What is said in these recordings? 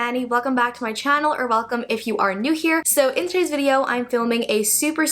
Annie, welcome back to my channel, or welcome if you are new here. So in today's video, I'm filming a super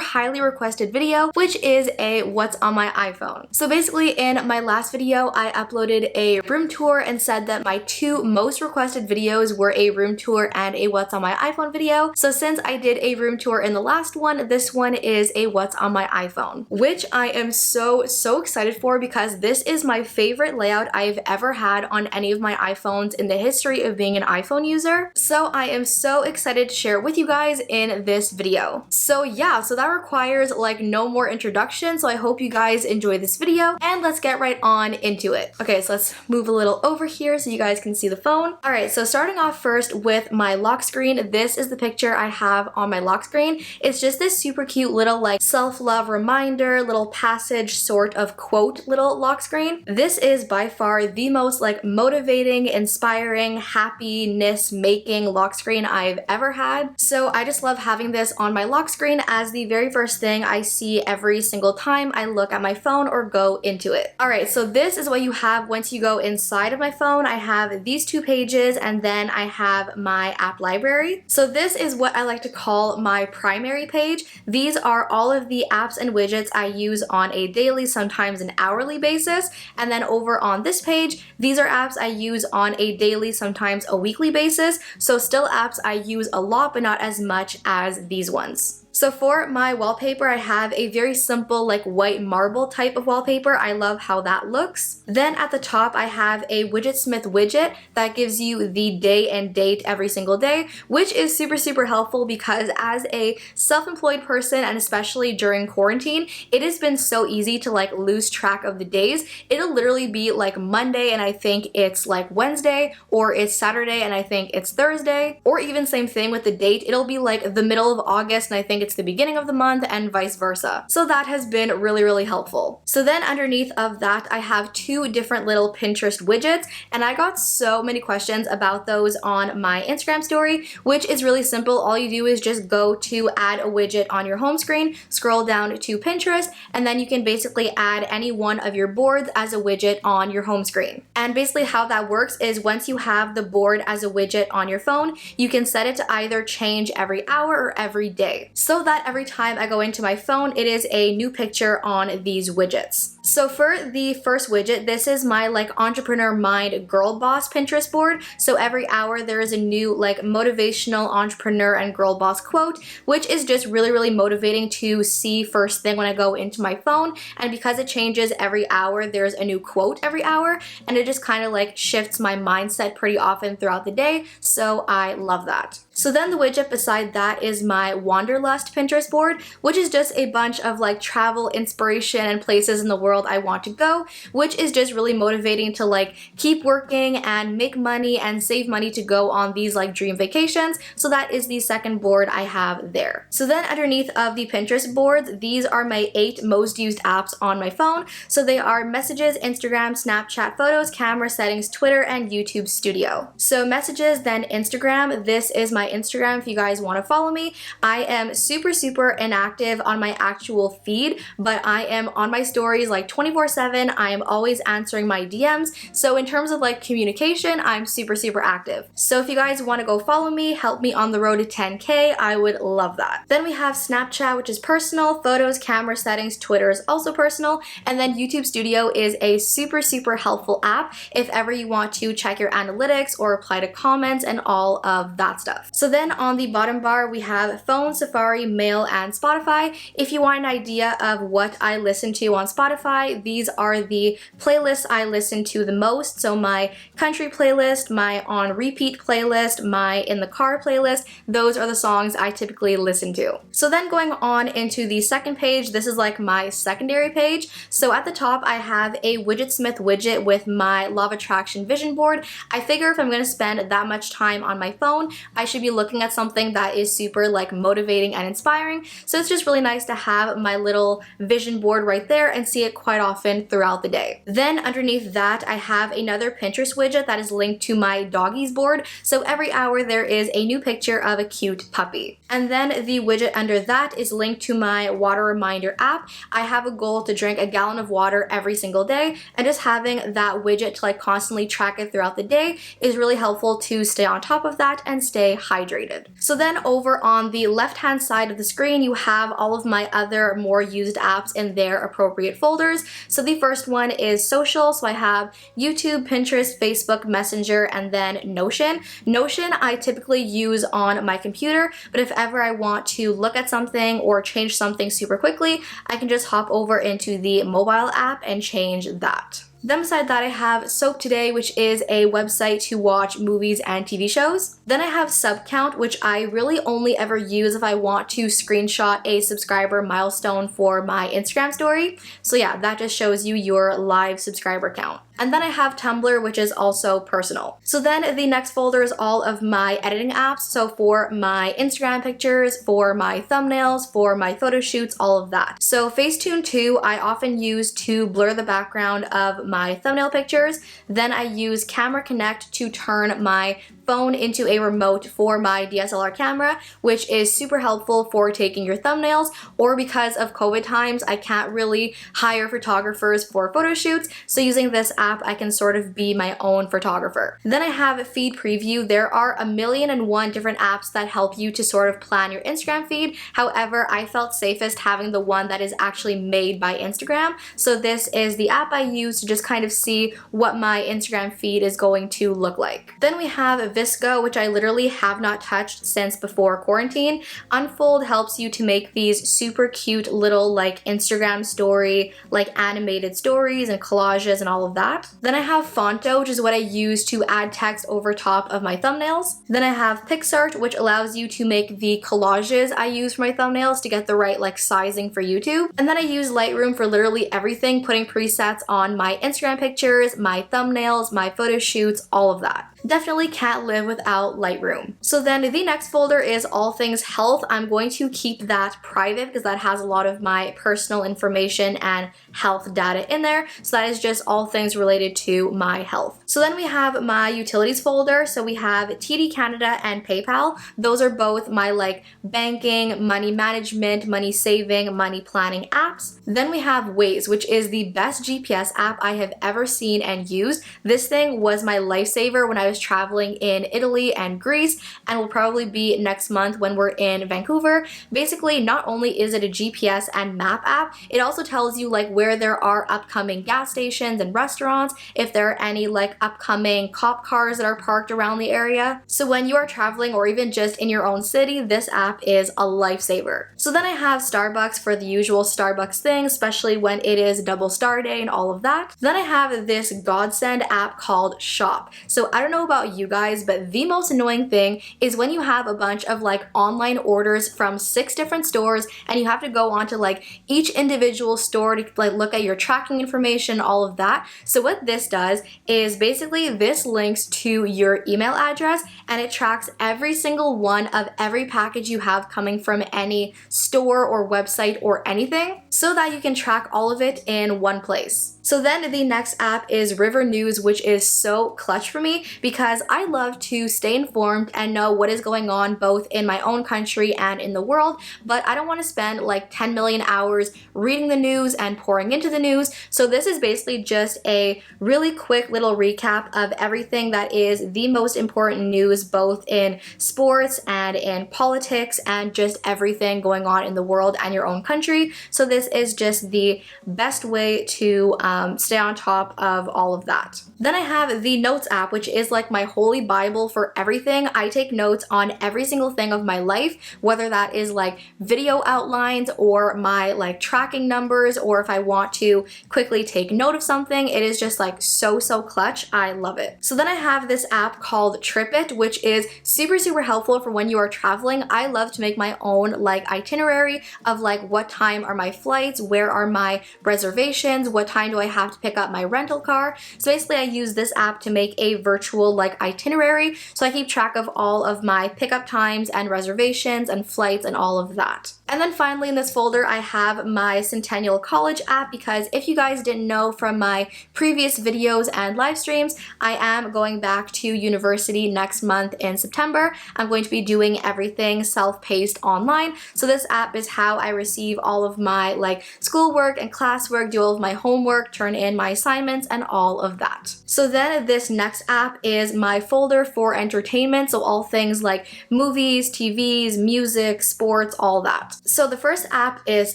highly requested video, which is a what's on my iPhone. So basically in my last video, I uploaded a room tour and said that my two most requested videos were a room tour and a what's on my iPhone video. So since I did a room tour in the last one, this one is a what's on my iPhone, which I am so excited for because this is my favorite layout I've ever had on any of my iPhones in the history of being an iPhone user. So I am so excited to share it with you guys in this video. So yeah, so that requires like no more introduction. So I hope you guys enjoy this video and let's get right on into it. Okay, so let's move a little over here so you guys can see the phone. All right, so starting off first with my lock screen, this is the picture I have on my lock screen. It's just this super cute little like self-love reminder, little passage sort of quote little lock screen. This is by far the most like motivating, inspiring, happiness making lock screen I've ever had. So I just love having this on my lock screen as the very first thing I see every single time I look at my phone or go into it. All right, so this is what you have once you go inside of my phone. I have these two pages and then I have my app library. So this is what I like to call my primary page. These are all of the apps and widgets I use on a daily, sometimes an hourly basis. And then over on this page, these are apps I use on a daily, sometimes a weekly basis. So still apps I use a lot, but not as much as these ones. So for my wallpaper, I have a very simple like white marble type of wallpaper. I love how that looks. Then at the top, I have a Widgetsmith widget that gives you the day and date every single day, which is super helpful because as a self-employed person, and especially during quarantine, it has been so easy to like lose track of the days. It'll literally be like Monday and I think it's like Wednesday, or it's Saturday and I think it's Thursday, or even same thing with the date. It'll be like the middle of August and I think it's the beginning of the month and vice versa. So that has been really helpful. So then underneath of that, I have two different little Pinterest widgets, and I got so many questions about those on my Instagram story, which is really simple. All you do is just go to add a widget on your home screen, scroll down to Pinterest, and then you can basically add any one of your boards as a widget on your home screen. And basically how that works is once you have the board as a widget on your phone, you can set it to either change every hour or every day, so that every time I go into my phone, it is a new picture on these widgets. So for the first widget, this is my like entrepreneur mind girl boss Pinterest board. So every hour there is a new like motivational entrepreneur and girl boss quote, which is just really motivating to see first thing when I go into my phone. And because it changes every hour, there's a new quote every hour, and it just kind of like shifts my mindset pretty often throughout the day. So I love that. So then the widget beside that is my Wanderlust Pinterest board, which is just a bunch of like travel inspiration and places in the world I want to go, which is just really motivating to like keep working and make money and save money to go on these like dream vacations. So that is the second board I have there. So then underneath of the Pinterest boards, these are my 8 most used apps on my phone. So they are Messages, Instagram, Snapchat, Photos, Camera Settings, Twitter, and YouTube Studio. So Messages, then Instagram. This is my Instagram if you guys want to follow me. I am super inactive on my actual feed, but I am on my stories like 24/7. I am always answering my DMs. So in terms of like communication, I'm super active. So if you guys want to go follow me, help me on the road to 10K, I would love that. Then we have Snapchat, which is personal, Photos, Camera Settings, Twitter is also personal, and then YouTube Studio is a super helpful app if ever you want to check your analytics or reply to comments and all of that stuff. So then on the bottom bar, we have phone, Safari, mail, and Spotify. If you want an idea of what I listen to on Spotify, these are the playlists I listen to the most. So my country playlist, my on repeat playlist, my in the car playlist, those are the songs I typically listen to. So then going on into the second page, this is like my secondary page. So at the top, I have a Widgetsmith widget with my Law of Attraction vision board. I figure if I'm going to spend that much time on my phone, I should be looking at something that is super like motivating and inspiring. So it's just really nice to have my little vision board right there and see it quite often throughout the day. Then underneath that, I have another Pinterest widget that is linked to my doggies board. So every hour there is a new picture of a cute puppy. And then the widget under that is linked to my water reminder app. I have a goal to drink a gallon of water every single day, and just having that widget to like constantly track it throughout the day is really helpful to stay on top of that and stay hydrated. So then over on the left hand side of the screen, you have all of my other more used apps in their appropriate folders. So the first one is social. So I have YouTube, Pinterest, Facebook, Messenger, and then Notion. Notion I typically use on my computer, but if ever I want to look at something or change something super quickly, I can just hop over into the mobile app and change that. Then beside that, I have Soap Today, which is a website to watch movies and TV shows. Then I have SubCount, which I really only ever use if I want to screenshot a subscriber milestone for my Instagram story. So yeah, that just shows you your live subscriber count. And then I have Tumblr, which is also personal. So then the next folder is all of my editing apps. So for my Instagram pictures, for my thumbnails, for my photo shoots, all of that. So Facetune 2, I often use to blur the background of my thumbnail pictures. Then I use Camera Connect to turn my phone into a remote for my DSLR camera, which is super helpful for taking your thumbnails, or because of COVID times, I can't really hire photographers for photo shoots. So using this app, I can sort of be my own photographer. Then I have Feed Preview. There are 1,000,001 different apps that help you to sort of plan your Instagram feed. However, I felt safest having the one that is actually made by Instagram. So this is the app I use to just kind of see what my Instagram feed is going to look like. Then we have Visco, which I literally have not touched since before quarantine. Unfold helps you to make these super cute little like Instagram story, like animated stories and collages and all of that. Then I have Fonto, which is what I use to add text over top of my thumbnails. Then I have PixArt, which allows you to make the collages I use for my thumbnails to get the right like sizing for YouTube. And then I use Lightroom for literally everything, putting presets on my Instagram pictures, my thumbnails, my photo shoots, all of that. Definitely can't live without Lightroom. So then the next folder is all things health. I'm going to keep that private because that has a lot of my personal information and health data in there. So that is just all things related to my health. So then we have my utilities folder. So we have TD Canada and PayPal. Those are both my like banking, money management, money saving, money planning apps. Then we have Waze, which is the best GPS app I have ever seen and used. This thing was my lifesaver when I was traveling in Italy and Greece, and will probably be next month when we're in Vancouver. Basically, not only is it a GPS and map app, it also tells you like where there are upcoming gas stations and restaurants, if there are any like upcoming cop cars that are parked around the area. So when you are traveling or even just in your own city, this app is a lifesaver. So then I have Starbucks for the usual Starbucks things, especially when it is double star day and all of that. Then I have this godsend app called Shop. So I don't know about you guys, but the most annoying thing is when you have a bunch of like online orders from 6 different stores and you have to go onto like each individual store to like look at your tracking information, all of that. So what this does is basically this links to your email address and it tracks every single one of every package you have coming from any store or website or anything, so that you can track all of it in one place. So then the next app is River News, which is so clutch for me because I love to stay informed and know what is going on both in my own country and in the world, but I don't want to spend like 10 million hours reading the news and pouring into the news. So this is basically just a really quick little recap of everything that is the most important news both in sports and in politics and just everything going on in the world and your own country. So this is just the best way to stay on top of all of that. Then I have the Notes app, which is like my holy Bible for everything. I take notes on every single thing of my life, whether that is like video outlines or my like tracking numbers, or if I want to quickly take note of something. It is just like so clutch. I love it. So then I have this app called TripIt, which is super helpful for when you are traveling. I love to make my own like itinerary of like what time are my flights, where are my reservations, what time do I have to pick up my rental car. So basically I use this app to make a virtual actual like itinerary, so I keep track of all of my pickup times and reservations and flights and all of that. And then finally in this folder I have my Centennial College app, because if you guys didn't know from my previous videos and live streams, I am going back to university next month in September. I'm going to be doing everything self-paced online, so this app is how I receive all of my like schoolwork and classwork, do all of my homework, turn in my assignments and all of that. So then this next app is my folder for entertainment, so all things like movies, TVs, music, sports, all that. So the first app is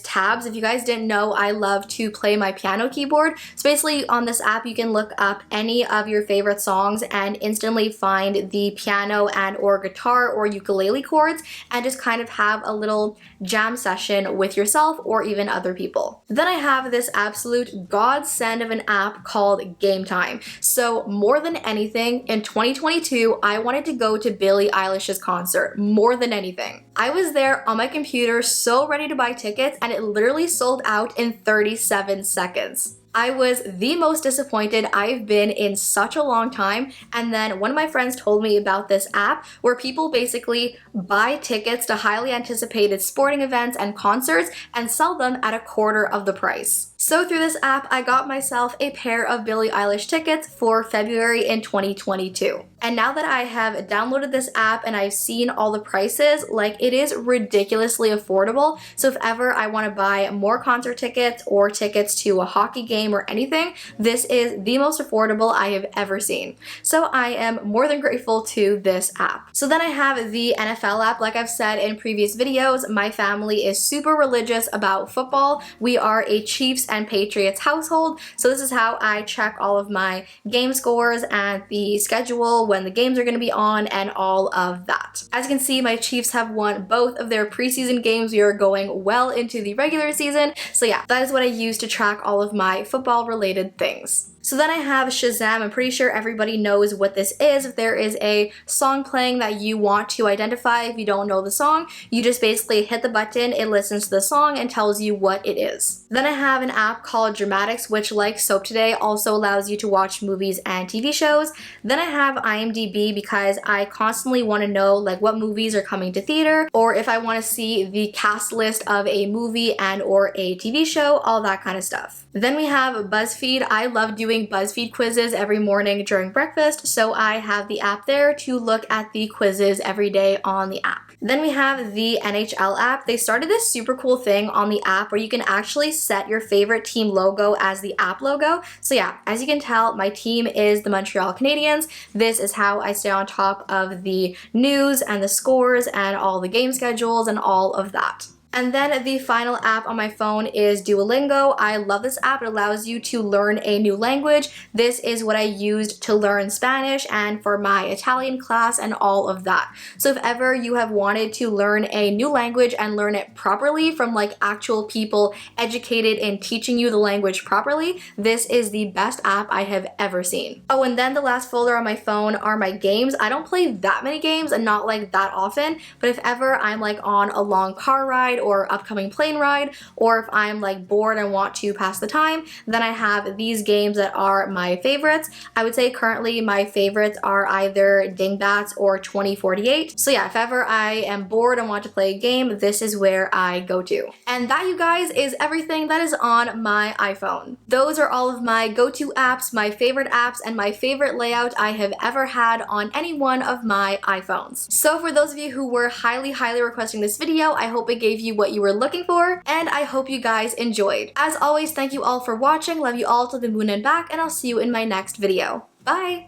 Tabs. If you guys didn't know, I love to play my piano keyboard. So basically on this app you can look up any of your favorite songs and instantly find the piano and or guitar or ukulele chords and just kind of have a little jam session with yourself or even other people. Then I have this absolute godsend of an app called Game Time. So more than anything, in 2022, I wanted to go to Billie Eilish's concert, more than anything. I was there on my computer so ready to buy tickets and it literally sold out in 37 seconds. I was the most disappointed I've been in such a long time, and then one of my friends told me about this app where people basically buy tickets to highly anticipated sporting events and concerts and sell them at a quarter of the price. So through this app, I got myself a pair of Billie Eilish tickets for February in 2022. And now that I have downloaded this app and I've seen all the prices, like it is ridiculously affordable. So if ever I want to buy more concert tickets or tickets to a hockey game or anything, this is the most affordable I have ever seen. So I am more than grateful to this app. So then I have the NFL app. Like I've said in previous videos, my family is super religious about football. We are a Chiefs and Patriots household. So this is how I check all of my game scores and the schedule, when the games are going to be on and all of that. As you can see, my Chiefs have won both of their preseason games. We are going well into the regular season. So yeah, that is what I use to track all of my football related things. So then I have Shazam. I'm pretty sure everybody knows what this is. If there is a song playing that you want to identify, if you don't know the song, you just basically hit the button, it listens to the song and tells you what it is. Then I have an app called Dramatics, which like Soap Today also allows you to watch movies and TV shows. Then I have IMDb because I constantly want to know like what movies are coming to theater, or if I want to see the cast list of a movie and or a TV show, all that kind of stuff. Then we have BuzzFeed. I love doing BuzzFeed quizzes every morning during breakfast, so I have the app there to look at the quizzes every day on the app. Then we have the NHL app. They started this super cool thing on the app where you can actually set your favorite team logo as the app logo. So yeah, as you can tell, my team is the Montreal Canadiens. This is how I stay on top of the news and the scores and all the game schedules and all of that. And then the final app on my phone is Duolingo. I love this app. It allows you to learn a new language. This is what I used to learn Spanish and for my Italian class and all of that. So if ever you have wanted to learn a new language and learn it properly from like actual people educated in teaching you the language properly, this is the best app I have ever seen. Oh, and then the last folder on my phone are my games. I don't play that many games and not like that often, but if ever I'm like on a long car ride or upcoming plane ride, or if I'm like bored and want to pass the time, then I have these games that are my favorites. I would say currently my favorites are either Dingbats or 2048. So yeah, if ever I am bored and want to play a game, this is where I go to. And that, you guys, is everything that is on my iPhone. Those are all of my go-to apps, my favorite apps, and my favorite layout I have ever had on any one of my iPhones. So for those of you who were highly requesting this video, I hope it gave you what you were looking for, and I hope you guys enjoyed. As always, thank you all for watching. Love you all to the moon and back, and I'll see you in my next video. Bye!